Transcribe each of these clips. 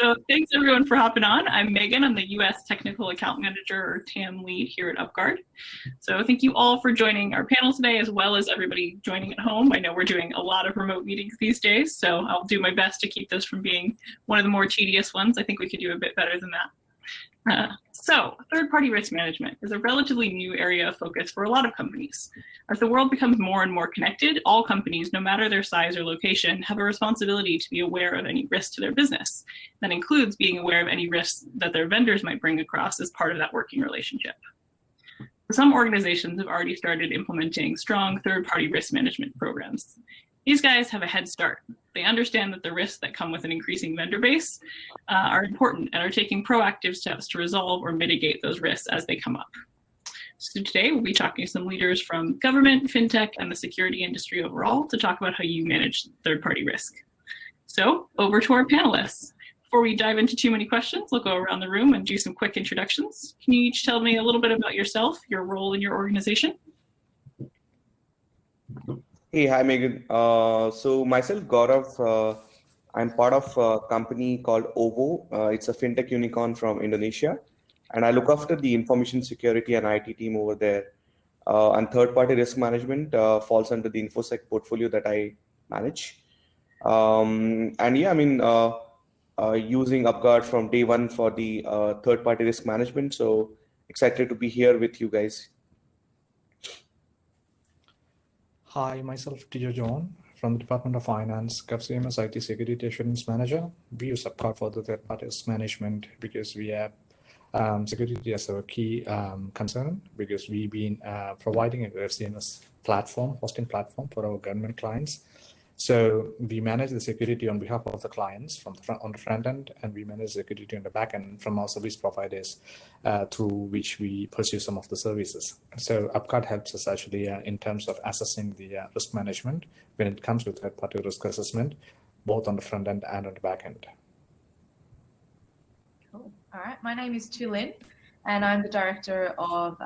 So thanks everyone for hopping on. I'm Megan. I'm the US Technical Account Manager or TAM lead here at UpGuard. So thank you all for joining our panel today, as well as everybody joining at home. I know we're doing a lot of remote meetings these days, so I'll do my best to keep this from being one of the more tedious ones. I think we could do a bit better than that. So third-party risk management is a relatively new area of focus for a lot of companies. As the world becomes more and more connected, all companies, no matter their size or location, have a responsibility to be aware of any risk to their business. That includes being aware of any risks that their vendors might bring across as part of that working relationship. Some organizations have already started implementing strong third-party risk management programs. These guys have a head start. They understand that the risks that come with an increasing vendor base are important and are taking proactive steps to resolve or mitigate those risks as they come up. So today we'll be talking to some leaders from government, fintech, and the security industry overall to talk about how you manage third-party risk. So over to our panelists. Before we dive into too many questions, we'll go around the room and do some quick introductions. Can you each tell me a little bit about yourself, your role in your organization? Hey, hi Megan. So myself, Gaurav, I'm part of a company called OVO. It's a fintech unicorn from Indonesia, and I look after the information security and IT team over there. And third-party risk management falls under the InfoSec portfolio that I manage. And yeah, I mean, using UpGuard from day one for the third-party risk management. So excited to be here with you guys. Hi, myself, Tijo from the Department of Finance, GovCMS IT Security Assurance Manager. We use UpGuard for the third-party risk management because we have security as a key concern, because we've been providing a GovCMS platform, hosting platform for our government clients. So we manage the security on behalf of the clients from on the front end, and we manage security on the back end from our service providers through which we pursue some of the services. So UpGuard helps us actually in terms of assessing the risk management when it comes to third-party risk assessment, both on the front end and on the back end. Cool. All right. My name is Tu Lin, and I'm the Director of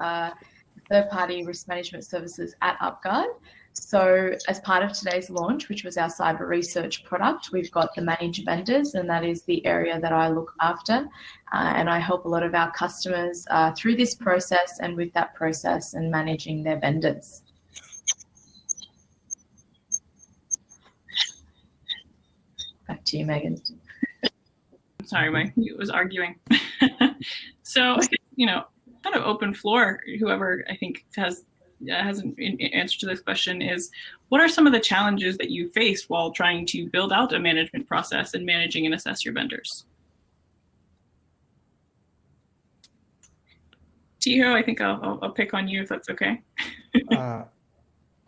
Third-Party Risk Management Services at UpGuard. So as part of today's launch, which was our cyber research product, we've got the managed vendors, and that is the area that I look after. And I help a lot of our customers through this process and with that process and managing their vendors. Back to you, Megan. Sorry, my mute was arguing. So, you know, kind of open floor, whoever I think has an answer to this question is, what are some of the challenges that you faced while trying to build out a management process and managing and assess your vendors? Tijo, I think I'll pick on you if that's okay. Are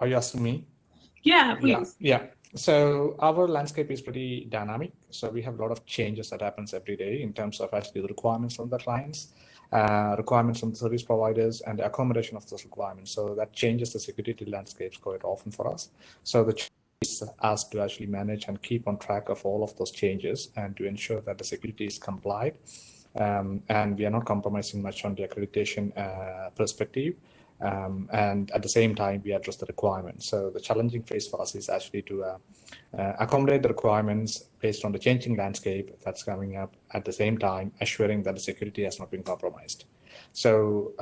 you asking me? Yeah, please. Yeah. So our landscape is pretty dynamic. So we have a lot of changes that happens every day in terms of actually the requirements from the clients, requirements from the service providers, and the accommodation of those requirements. So that changes the security landscapes quite often for us. So the challenge is us to actually manage and keep on track of all of those changes and to ensure that the security is complied. And we are not compromising much on the accreditation perspective. And at the same time, we address the requirements. So the challenging phase for us is actually to accommodate the requirements based on the changing landscape that's coming up, at the same time assuring that the security has not been compromised. So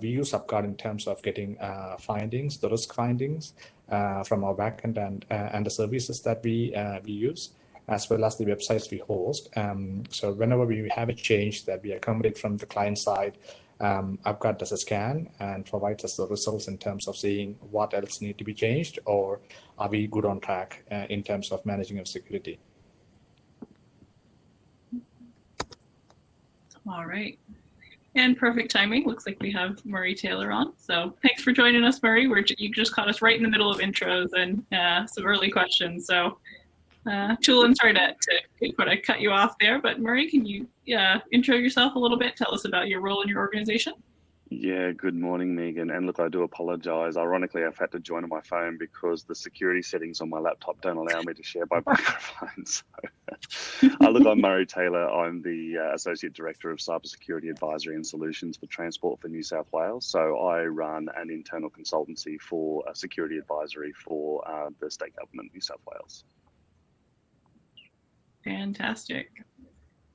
we use UpGuard in terms of getting findings, the risk findings from our backend and the services that we use, as well as the websites we host. So whenever we have a change that we accommodate from the client side, UpGuard does a scan and provides us the results in terms of seeing what else need to be changed, or are we good on track in terms of managing our security. All right. And perfect timing. Looks like we have Murray Taylor on. So thanks for joining us, Murray. You just caught us right in the middle of intros and some early questions. So Tulin, sorry to cut you off there, but Murray, can you intro yourself a little bit? Tell us about your role in your organization. Yeah, good morning, Megan. And look, I do apologize. Ironically, I've had to join on my phone because the security settings on my laptop don't allow me to share my microphone. So, look, I'm Murray Taylor. I'm the Associate Director of Cybersecurity Advisory and Solutions for Transport for New South Wales. So I run an internal consultancy for security advisory for the state government of New South Wales. Fantastic.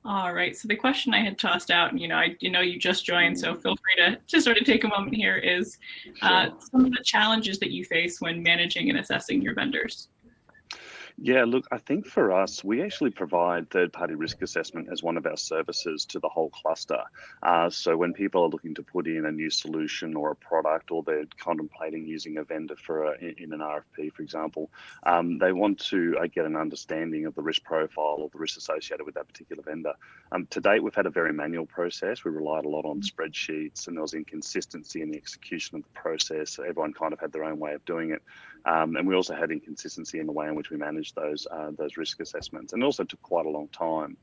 All right. So the question I had tossed out, and I know you just joined, so feel free to sort of take a moment here, is some of the challenges that you face when managing and assessing your vendors. Yeah, look, I think for us, we actually provide third-party risk assessment as one of our services to the whole cluster. So when people are looking to put in a new solution or a product, or they're contemplating using a vendor in an RFP, for example, they want to get an understanding of the risk profile or the risk associated with that particular vendor. To date, we've had a very manual process. We relied a lot on spreadsheets, and there was inconsistency in the execution of the process. So everyone kind of had their own way of doing it. And we also had inconsistency in the way in which we managed those risk assessments, and also took quite a long time.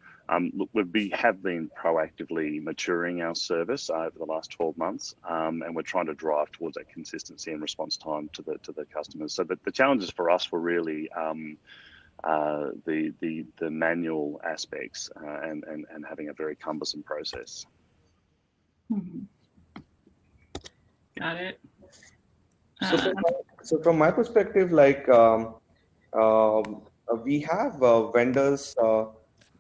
Look, we have been proactively maturing our service over the last 12 months, and we're trying to drive towards that consistency and response time to the customers. So the challenges for us were really the manual aspects and having a very cumbersome process. Mm-hmm. Got it. So from my perspective, like we have vendors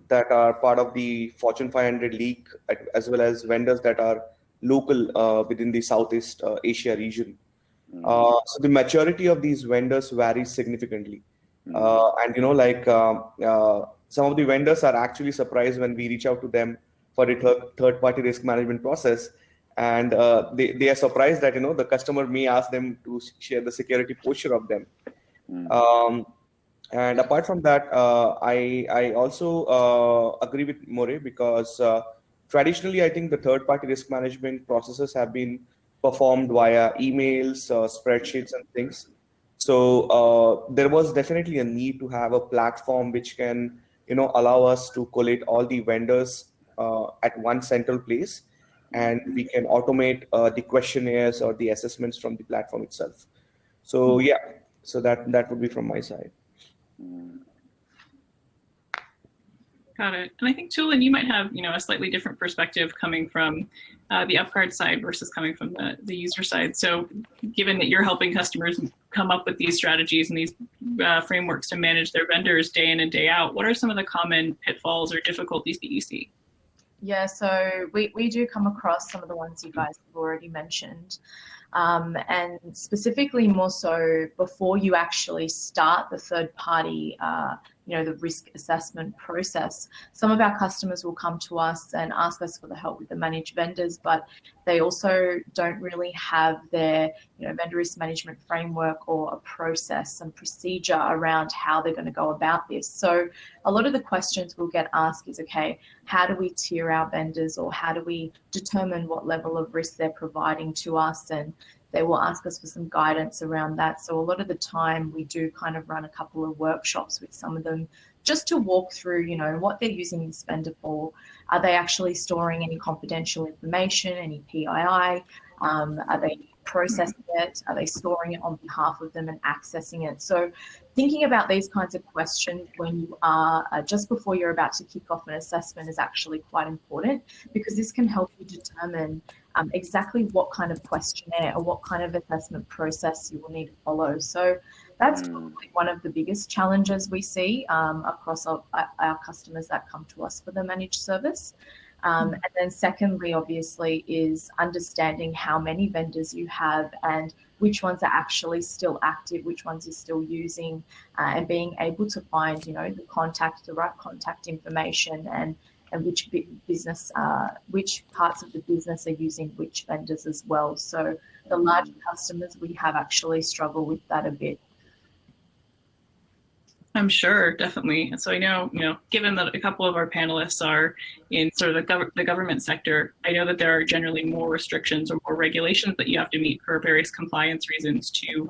that are part of the Fortune 500 league, as well as vendors that are local within the Southeast Asia region. So the maturity of these vendors varies significantly. And some of the vendors are actually surprised when we reach out to them for the third-party risk management process. And they are surprised that the customer may ask them to share the security posture of them. And apart from that, I also agree with More, because traditionally I think the third-party risk management processes have been performed via emails, spreadsheets, and things. So there was definitely a need to have a platform which can allow us to collate all the vendors at one central place, and we can automate the questionnaires or the assessments from the platform itself. So yeah, so that would be from my side. Got it. And I think, Tulin, you might have a slightly different perspective coming from the UpGuard side versus coming from the user side. So given that you're helping customers come up with these strategies and these frameworks to manage their vendors day in and day out, what are some of the common pitfalls or difficulties that you see? Yeah, so we do come across some of the ones you guys have already mentioned. And specifically more so before you actually start the third party, the risk assessment process. Some of our customers will come to us and ask us for the help with the managed vendors, but they also don't really have their vendor risk management framework or a process and procedure around how they're going to go about this. So a lot of the questions we'll get asked is, okay, how do we tier our vendors, or how do we determine what level of risk they're providing to us? And they will ask us for some guidance around that. So a lot of the time we do kind of run a couple of workshops with some of them just to walk through, what they're using this vendor for. Are they actually storing any confidential information, any PII? Are they processing it? Are they storing it on behalf of them and accessing it? So thinking about these kinds of questions when you are just before you're about to kick off an assessment is actually quite important, because this can help you determine exactly what kind of questionnaire or what kind of assessment process you will need to follow. So that's probably one of the biggest challenges we see across our customers that come to us for the managed service. And then secondly, obviously, is understanding how many vendors you have and which ones are actually still active, which ones you're still using, and being able to find, the right contact information, and which which parts of the business are using which vendors as well. So the larger customers, we have actually struggled with that a bit. I'm sure, definitely. So I know, given that a couple of our panelists are in sort of the government sector, I know that there are generally more restrictions or more regulations that you have to meet for various compliance reasons to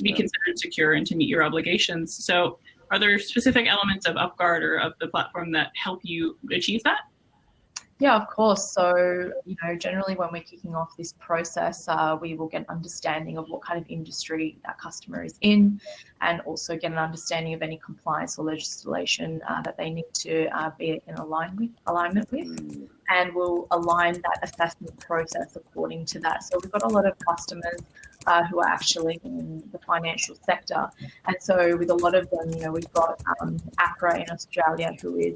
be considered secure and to meet your obligations. So are there specific elements of UpGuard or of the platform that help you achieve that? Yeah, of course. So, generally when we're kicking off this process, we will get an understanding of what kind of industry that customer is in, and also get an understanding of any compliance or legislation that they need to be in alignment with. And we'll align that assessment process according to that. So we've got a lot of customers who are actually in the financial sector. And so with a lot of them, we've got APRA in Australia, who is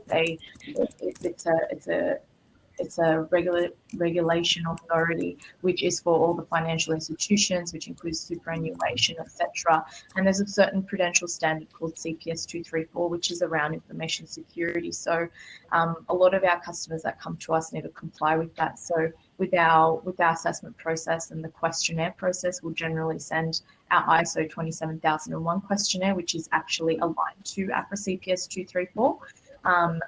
it's a regulation authority, which is for all the financial institutions, which includes superannuation, etc. And there's a certain prudential standard called CPS 234, which is around information security. So a lot of our customers that come to us need to comply with that. So with our assessment process and the questionnaire process, we'll generally send our ISO 27001 questionnaire, which is actually aligned to APRA CPS 234,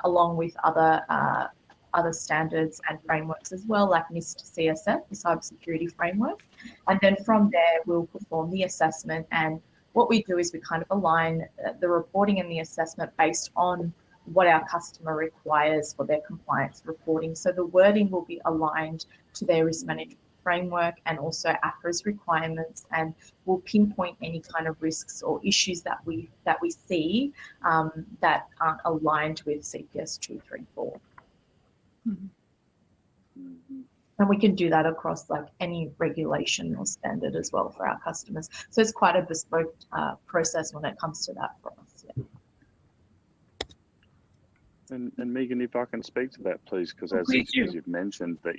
along with other standards and frameworks as well, like NIST CSF, the Cybersecurity Framework. And then from there, we'll perform the assessment. And what we do is we kind of align the reporting and the assessment based on what our customer requires for their compliance reporting. So the wording will be aligned to their risk management framework and also APRA's requirements, and will pinpoint any kind of risks or issues that we see that aren't aligned with CPS 234. And we can do that across like any regulation or standard as well for our customers. So it's quite a bespoke process when it comes to that for us. Yeah. And Megan, if I can speak to that, please, because as you've mentioned that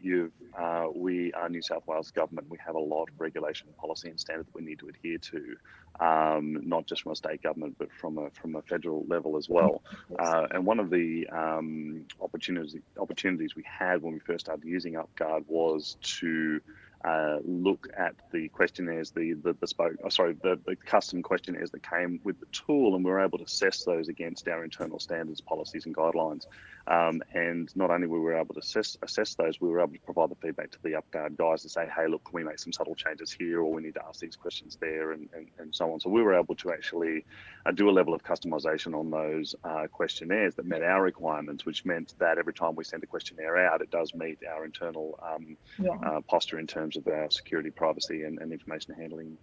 we are New South Wales government, we have a lot of regulation, policy and standard that we need to adhere to, not just from a state government, but from a federal level as well. And one of the opportunities we had when we first started using UpGuard was to look at the questionnaires, the custom questionnaires that came with the tool, and we were able to assess those against our internal standards, policies and guidelines. And not only were we able to assess those, we were able to provide the feedback to the UpGuard guys to say, hey, look, can we make some subtle changes here, or we need to ask these questions there, and so on. So we were able to actually do a level of customization on those questionnaires that met our requirements, which meant that every time we send a questionnaire out, it does meet our internal posture in terms of our security, privacy, and information handling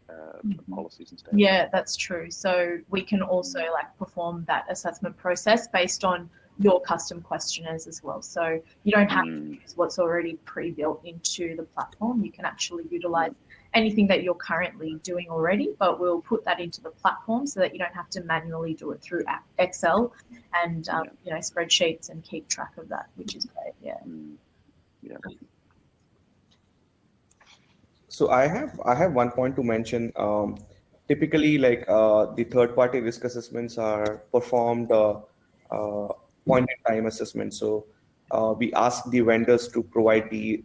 policies and standards. Yeah, that's true. So we can also perform that assessment process based on your custom questionnaires as well. So you don't have to use what's already pre-built into the platform. You can actually utilize anything that you're currently doing already, but we'll put that into the platform so that you don't have to manually do it through Excel and spreadsheets and keep track of that, which is great. Yeah. So I have one point to mention. Typically, the third-party risk assessments are performed point-in-time assessments. So we ask the vendors to provide the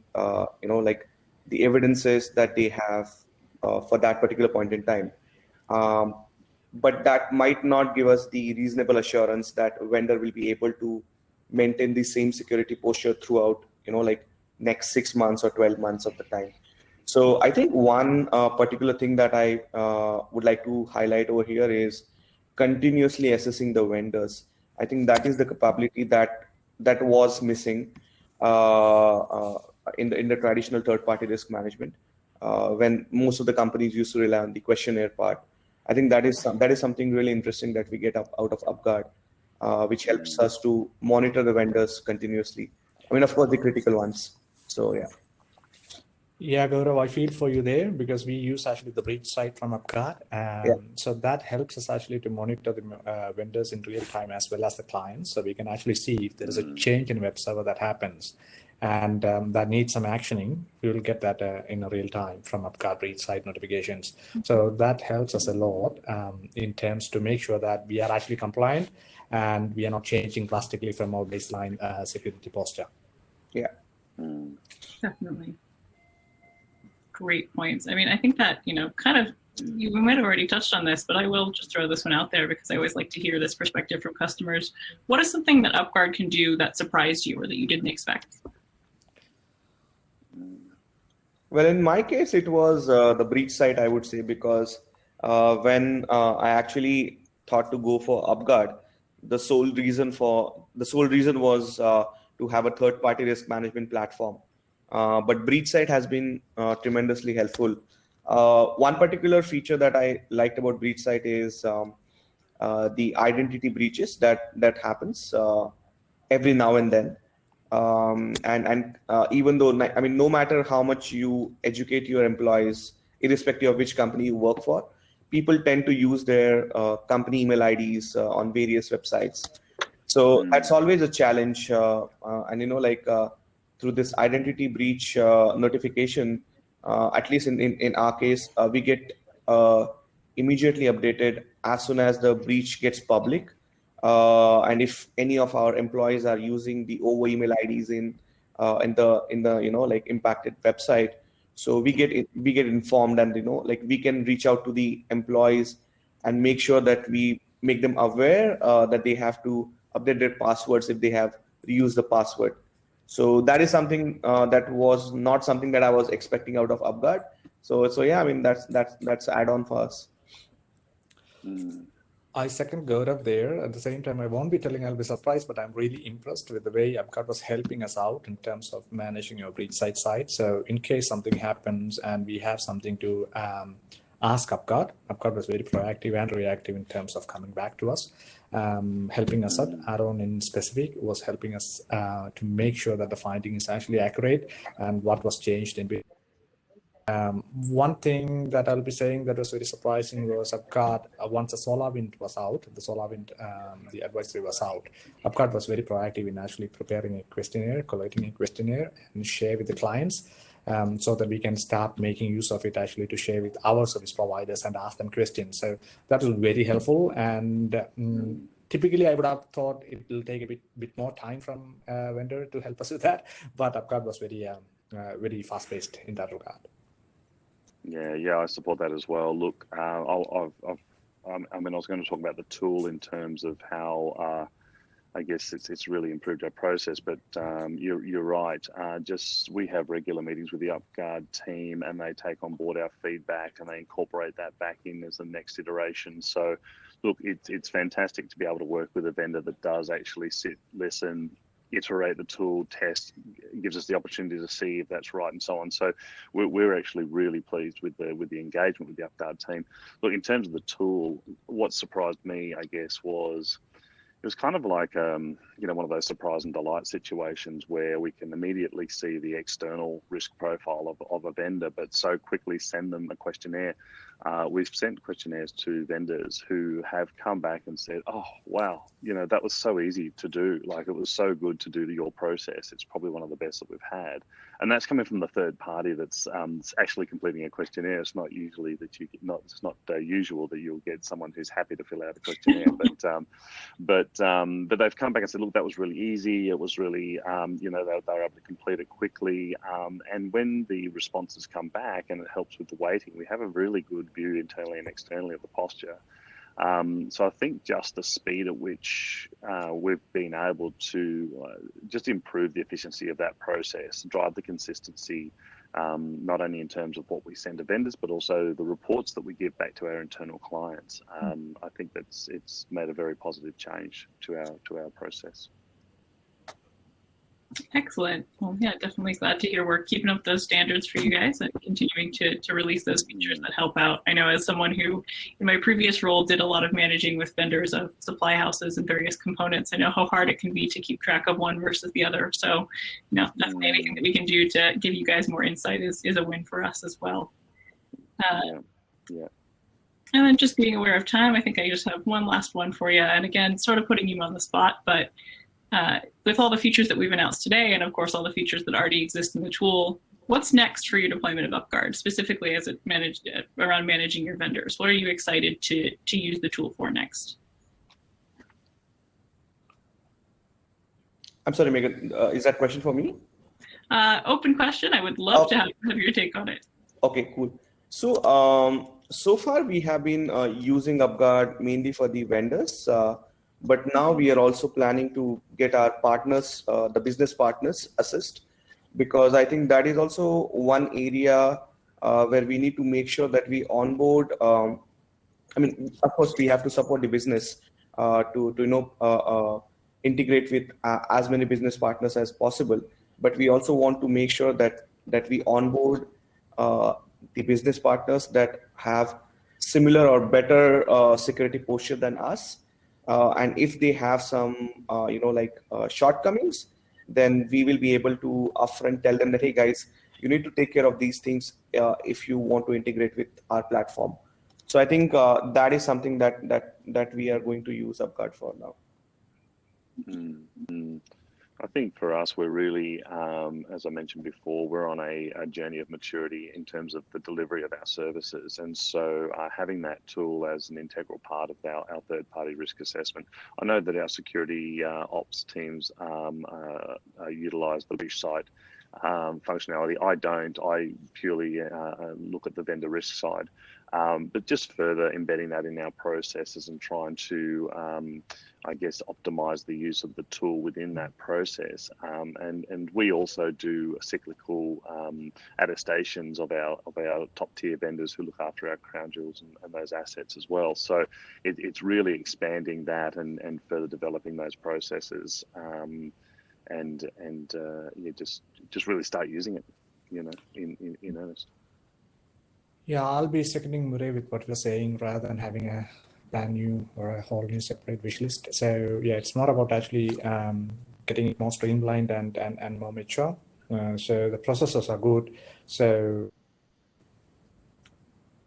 the evidences that they have for that particular point in time. But that might not give us the reasonable assurance that a vendor will be able to maintain the same security posture throughout, next 6 months or 12 months of the time. So I think one particular thing that I would like to highlight over here is continuously assessing the vendors. I think that is the capability that was missing in the traditional third-party risk management when most of the companies used to rely on the questionnaire part. I think that is something really interesting that we get out of UpGuard, which helps us to monitor the vendors continuously. I mean, of course, the critical ones. So yeah. Yeah, Gaurav, I feel for you there because we use actually the breach site from UpGuard. So that helps us actually to monitor the vendors in real time as well as the clients. So we can actually see if there is a change in web server that happens and that needs some actioning, we will get that in a real time from UpGuard breach site notifications. So that helps us a lot in terms to make sure that we are actually compliant and we are not changing drastically from our baseline security posture. Yeah. Definitely. Great points. I mean, I think that, we might have already touched on this, but I will just throw this one out there because I always like to hear this perspective from customers. What is something that UpGuard can do that surprised you or that you didn't expect? Well, in my case, it was the breach site, I would say, because when I actually thought to go for UpGuard, the sole reason was to have a third-party risk management platform. But breach site has been tremendously helpful. One particular feature that I liked about breach site is the identity breaches that happens every now and then. And even though, no matter how much you educate your employees irrespective of which company you work for. People tend to use their company email IDs on various websites. So that's always a challenge. And, through this identity breach notification, at least in our case, we get immediately updated as soon as the breach gets public. And if any of our employees are using the OVO email IDs in the impacted website, so we get informed, and we can reach out to the employees and make sure that we make them aware that they have to update their passwords if they have reused the password. So that is something that was not something that I was expecting out of UpGuard. So yeah, I mean that's add-on for us. I second Gaurav there. At the same time, I won't be telling I'll be surprised, but I'm really impressed with the way UpGuard was helping us out in terms of managing your breach site. So in case something happens and we have something to ask UpGuard was very proactive and reactive in terms of coming back to us, helping us out. Aaron in specific was helping us to make sure that the finding is actually accurate and what was changed in. One thing that I'll be saying that was very surprising was UpGuard, once the SolarWind was out, the advisory was out, UpGuard was very proactive in actually preparing a questionnaire, collating a questionnaire, and share with the clients, so that we can start making use of it actually to share with our service providers and ask them questions. So that was very helpful. And typically, I would have thought it will take a bit more time from a vendor to help us with that, but UpGuard was very fast-paced in that regard. Yeah, I support that as well. Look, I was going to talk about the tool in terms of how I guess it's really improved our process. But you're right. We have regular meetings with the UpGuard team, and they take on board our feedback and they incorporate that back in as the next iteration. So, look, it's fantastic to be able to work with a vendor that does actually sit, listen, iterate the tool, test, gives us the opportunity to see if that's right and so on. So we're actually really pleased with the engagement with the UpGuard team. Look, in terms of the tool, what surprised me, I guess, was it was kind of like one of those surprise and delight situations where we can immediately see the external risk profile of a vendor, but so quickly send them a questionnaire. We've sent questionnaires to vendors who have come back and said, oh, wow, that was so easy to do. Like, it was so good to do your process. It's probably one of the best that we've had. And that's coming from the third party that's actually completing a questionnaire. It's not usually that it's not usual that you'll get someone who's happy to fill out a questionnaire, but they've come back and said, look, that was really easy. It was really, they were able to complete it quickly. And when the responses come back and it helps with the weighting, we have a really good view internally and externally of the posture. So I think just the speed at which we've been able to just improve the efficiency of that process, drive the consistency, not only in terms of what we send to vendors, but also the reports that we give back to our internal clients. I think it's made a very positive change to our process. Excellent. Well, yeah, definitely glad to hear we're keeping up those standards for you guys and continuing to release those features that help out. I know as someone who in my previous role did a lot of managing with vendors of supply houses and various components, I know how hard it can be to keep track of one versus the other. So, definitely anything that we can do to give you guys more insight is a win for us as well. Yeah. And then just being aware of time, I think I just have one last one for you. And again, sort of putting you on the spot, but with all the features that we've announced today, and of course all the features that already exist in the tool, what's next for your deployment of UpGuard, specifically as it around managing your vendors? What are you excited to use the tool for next? I'm sorry, Megan, is that question for me? Open question. I would love to have your take on it. Okay, cool. So so far we have been using UpGuard mainly for the vendors. But now we are also planning to get our partners, the business partners, assist, because I think that is also one area where we need to make sure that we onboard. Of course, we have to support the business to integrate with as many business partners as possible. But we also want to make sure that we onboard the business partners that have similar or better security posture than us. And if they have some, shortcomings, then we will be able to upfront tell them that, hey guys, You need to take care of these things if you want to integrate with our platform. So I think that is something that we are going to use UpGuard for now. I think for us, we're really, as I mentioned before, we're on a journey of maturity in terms of the delivery of our services. And so having that tool as an integral part of our third-party risk assessment, I know that our security ops teams utilize the Wish site functionality. I don't. I purely look at the vendor risk side. But just further embedding that in our processes and trying to, I guess, optimize the use of the tool within that process. And we also do cyclical attestations of our top tier vendors who look after our crown jewels and those assets as well. So it's really expanding that and further developing those processes. And you just really start using it, in earnest. Yeah, I'll be seconding Murray with what you're saying rather than having a brand new or a whole new separate wish list. So yeah, it's more about actually getting it more streamlined and more mature. So the processes are good. So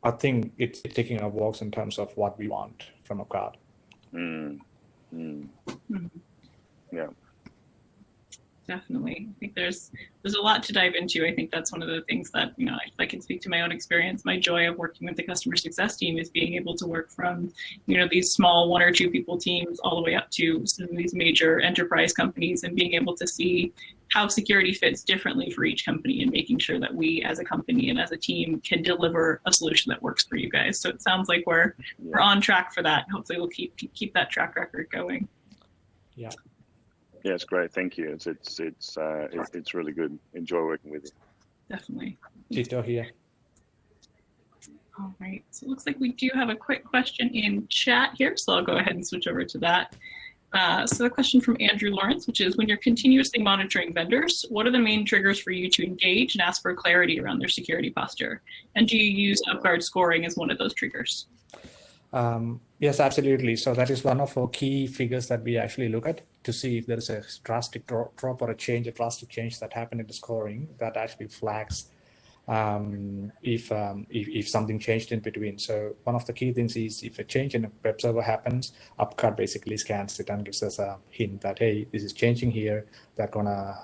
I think it's taking our walks in terms of what we want from UpGuard. Yeah. Definitely. I think there's a lot to dive into. I think that's one of the things that, I can speak to my own experience. My joy of working with the customer success team is being able to work from, these small 1 or 2 people teams all the way up to some of these major enterprise companies, and being able to see how security fits differently for each company, and making sure that we as a company and as a team can deliver a solution that works for you guys. So it sounds like we're on track for that. Hopefully we'll keep that track record going. Yeah. Yeah, it's great. Thank you. It's really good. Enjoy working with you. Definitely. Tijo here. All right. So it looks like we do have a quick question in chat here, so I'll go ahead and switch over to that. So the question from Andrew Lawrence, which is, when you're continuously monitoring vendors, what are the main triggers for you to engage and ask for clarity around their security posture? And do you use UpGuard scoring as one of those triggers? Yes, absolutely. So that is one of our key figures that we actually look at to see if there is a drastic drop or a drastic change that happened in the scoring that actually flags if something changed in between. So one of the key things is, if a change in a web server happens, UpGuard basically scans it and gives us a hint that, hey, this is changing here, they're gonna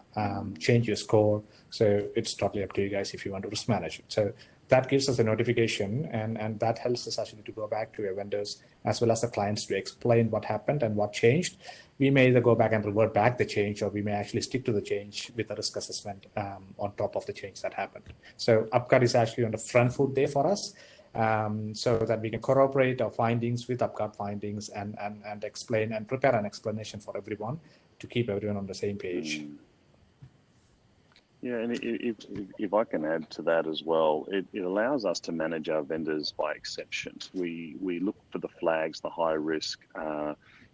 change your score. So it's totally up to you guys if you want to risk manage it. So that gives us a notification, and that helps us actually to go back to our vendors as well as the clients to explain what happened and what changed. We may either go back and revert back the change, or we may actually stick to the change with a risk assessment on top of the change that happened. So UpGuard is actually on the front foot there for us, so that we can corroborate our findings with UpGuard findings and explain and prepare an explanation for everyone to keep everyone on the same page. Yeah, and if I can add to that as well, it allows us to manage our vendors by exception. We look for the flags, the high risk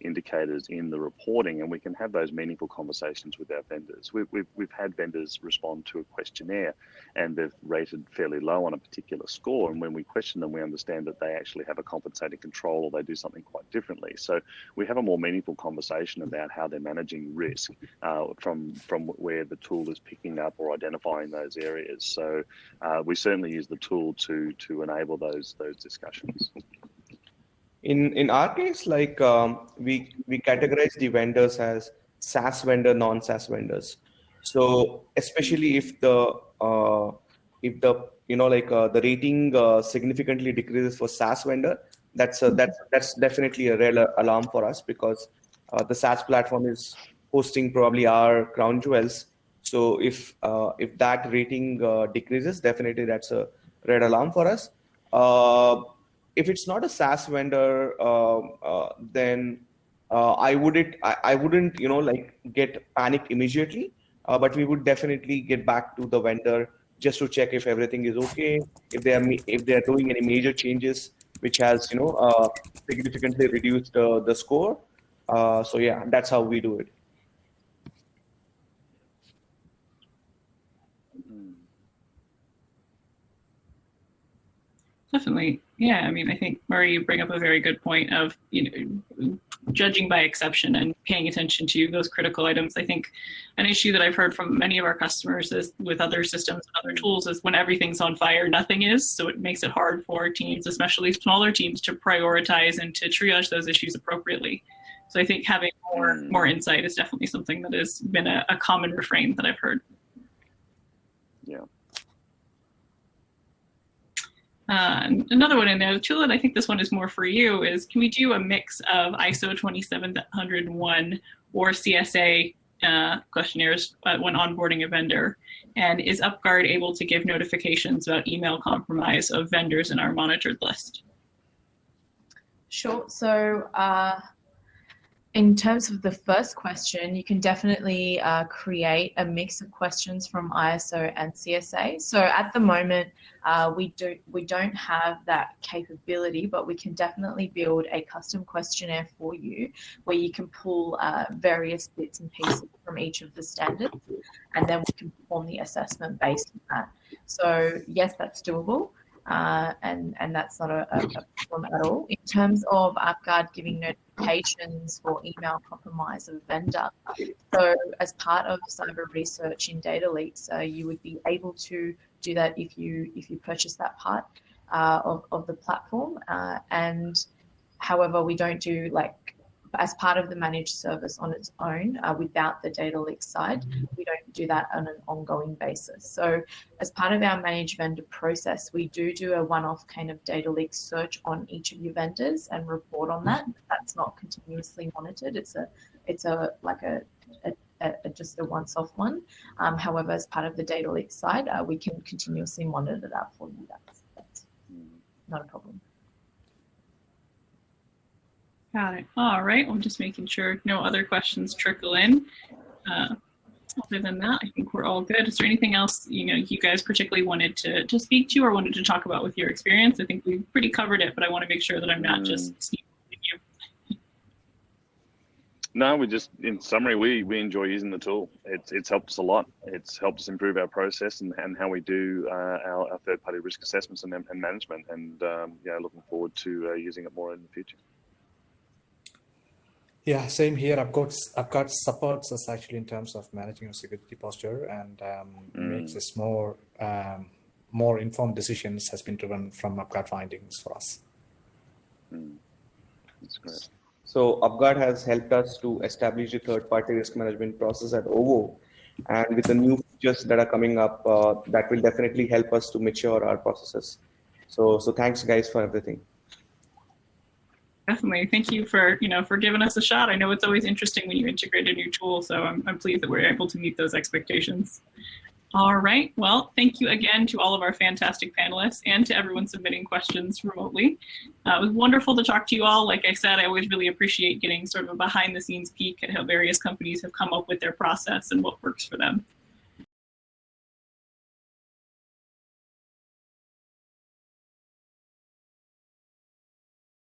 indicators in the reporting, and we can have those meaningful conversations with our vendors. We've had vendors respond to a questionnaire and they've rated fairly low on a particular score, and when we question them, we understand that they actually have a compensating control, or they do something quite differently. So we have a more meaningful conversation about how they're managing risk from where the tool is picking up or identifying those areas. So we certainly use the tool to enable those discussions. In our case, like we categorize the vendors as SaaS vendor, non-SaaS vendors. So especially if the the rating significantly decreases for SaaS vendor, that's definitely a red alarm for us, because the SaaS platform is hosting probably our crown jewels. So if that rating decreases, definitely that's a red alarm for us. If it's not a SaaS vendor, then I wouldn't get panicked immediately, but we would definitely get back to the vendor just to check if everything is okay, if they are doing any major changes which has significantly reduced the score. So yeah, that's how we do it. Definitely. Yeah, I mean, I think, Murray, you bring up a very good point of, judging by exception and paying attention to those critical items. I think an issue that I've heard from many of our customers is with other systems and other tools is when everything's on fire, nothing is. So it makes it hard for teams, especially smaller teams, to prioritize and to triage those issues appropriately. So I think having more insight is definitely something that has been a common refrain that I've heard. Yeah. Another one in there, Tulin, I think this one is more for you, is can we do a mix of ISO 27001 or CSA questionnaires when onboarding a vendor? And is UpGuard able to give notifications about email compromise of vendors in our monitored list? Sure. So in terms of the first question, you can definitely create a mix of questions from ISO and CSA. So at the moment, we don't have that capability, but we can definitely build a custom questionnaire for you where you can pull various bits and pieces from each of the standards, and then we can perform the assessment based on that. So yes, that's doable. And that's not a problem at all. In terms of UpGuard giving notifications for email compromise of a vendor, so as part of cyber research in data leaks, you would be able to do that if you purchase that part of the platform. And however, we don't do as part of the managed service on its own without the data leak side, we don't do that on an ongoing basis. So as part of our managed vendor process, we do a one-off kind of data leak search on each of your vendors and report on that. That's not continuously monitored. It's just a once-off one. However, as part of the data leak side, we can continuously monitor that for you. That's not a problem. Got it. All right. I'm just making sure no other questions trickle in. Other than that, I think we're all good. Is there anything else you guys particularly wanted to speak to or wanted to talk about with your experience? I think we've pretty covered it, but I want to make sure that I'm not just speaking with you. No, in summary, we enjoy using the tool. It's helped us a lot. It's helped us improve our process and how we do our third-party risk assessments and management. And looking forward to using it more in the future. Yeah, same here. UpGuard supports us actually in terms of managing our security posture and makes us more informed decisions has been driven from UpGuard findings for us. That's great. So UpGuard has helped us to establish the third-party risk management process at OVO. And with the new features that are coming up, that will definitely help us to mature our processes. So thanks guys for everything. Definitely. Thank you for giving us a shot. I know it's always interesting when you integrate a new tool, so I'm pleased that we're able to meet those expectations. All right. Well, thank you again to all of our fantastic panelists and to everyone submitting questions remotely. It was wonderful to talk to you all. Like I said, I always really appreciate getting sort of a behind the scenes peek at how various companies have come up with their process and what works for them.